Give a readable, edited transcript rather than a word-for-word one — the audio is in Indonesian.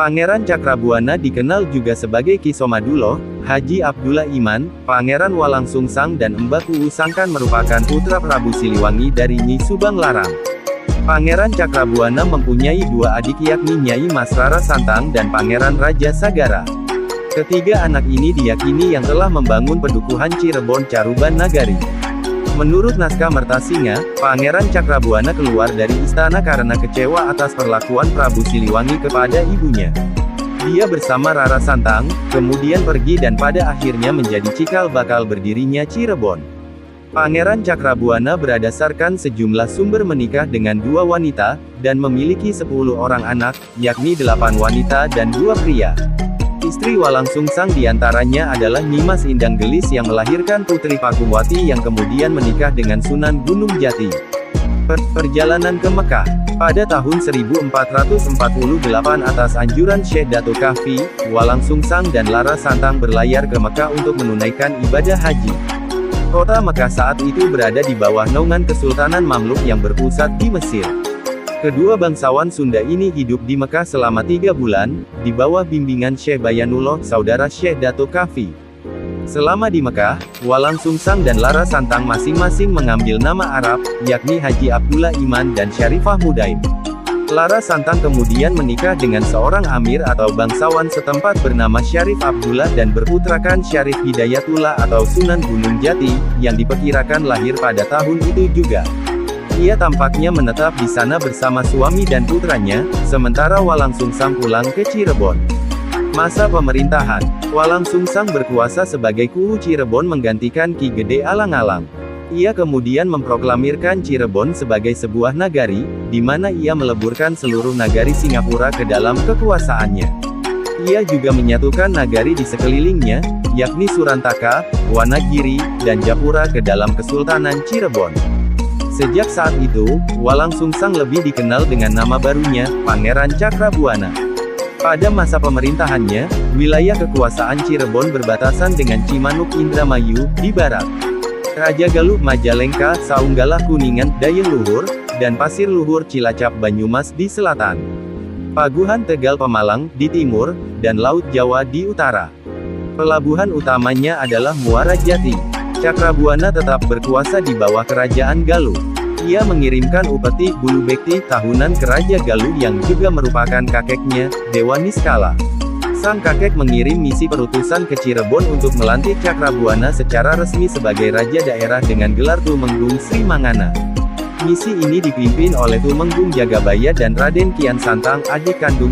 Pangeran Cakrabuana dikenal juga sebagai Ki Somadulo, Haji Abdullah Iman, Pangeran Walangsungsang dan Mbah Kuwu Sangkan merupakan putra Prabu Siliwangi dari Nyi Subang Larang. Pangeran Cakrabuana mempunyai dua adik yakni Nyai Mas Rara Santang dan Pangeran Raja Sagara. Ketiga anak ini diyakini yang telah membangun Pedukuhan Cirebon Caruban Nagari. Menurut naskah Mertasinga, Pangeran Cakrabuana keluar dari istana karena kecewa atas perlakuan Prabu Siliwangi kepada ibunya. Dia bersama Rara Santang, kemudian pergi dan pada akhirnya menjadi cikal bakal berdirinya Cirebon. Pangeran Cakrabuana berdasarkan sejumlah sumber menikah dengan dua wanita, dan memiliki 10 orang anak, yakni 8 wanita dan 2 pria. Istri Walangsungsang diantaranya adalah Nimas Indang Gelis yang melahirkan Putri Pakumwati yang kemudian menikah dengan Sunan Gunung Jati. Perjalanan ke Mekah. Pada tahun 1448 atas anjuran Syekh Dato Kahfi, Walangsungsang dan Lara Santang berlayar ke Mekah untuk menunaikan ibadah haji. Kota Mekah saat itu berada di bawah naungan Kesultanan Mamluk yang berpusat di Mesir. Kedua bangsawan Sunda ini hidup di Mekah selama 3 bulan, di bawah bimbingan Syekh Bayanullah, saudara Syekh Dato Kahfi. Selama di Mekah, Walangsungsang dan Lara Santang masing-masing mengambil nama Arab, yakni Haji Abdullah Iman dan Syarifah Mudaim. Lara Santang kemudian menikah dengan seorang amir atau bangsawan setempat bernama Syarif Abdullah dan berputrakan Syarif Hidayatullah atau Sunan Gunung Jati, yang diperkirakan lahir pada tahun itu juga. Ia tampaknya menetap di sana bersama suami dan putranya, sementara Walangsungsang pulang ke Cirebon. Masa pemerintahan. Walangsungsang berkuasa sebagai Kuwu Cirebon menggantikan Ki Gede Alang-Alang. Ia kemudian memproklamirkan Cirebon sebagai sebuah nagari, di mana ia meleburkan seluruh nagari Singapura ke dalam kekuasaannya. Ia juga menyatukan nagari di sekelilingnya, yakni Surantaka, Wanagiri, dan Japura ke dalam Kesultanan Cirebon. Sejak saat itu, Walangsungsang lebih dikenal dengan nama barunya, Pangeran Cakrabuana. Pada masa pemerintahannya, wilayah kekuasaan Cirebon berbatasan dengan Cimanuk Indramayu, di barat. Raja Galuh Majalengka, Saunggalah Kuningan, Dayeuh Luhur, dan Pasir Luhur Cilacap Banyumas di selatan. Paguhan Tegal Pemalang, di timur, dan Laut Jawa di utara. Pelabuhan utamanya adalah Muara Jati. Cakrabuana tetap berkuasa di bawah kerajaan Galuh. Ia mengirimkan upeti Bulu Bekti tahunan ke Raja Galuh yang juga merupakan kakeknya, Dewa Niskala. Sang kakek mengirim misi perutusan ke Cirebon untuk melantik Cakrabuana secara resmi sebagai raja daerah dengan gelar Tumenggung Sri Mangana. Misi ini dipimpin oleh Tumenggung Jagabaya dan Raden Kian Santang, adik kandung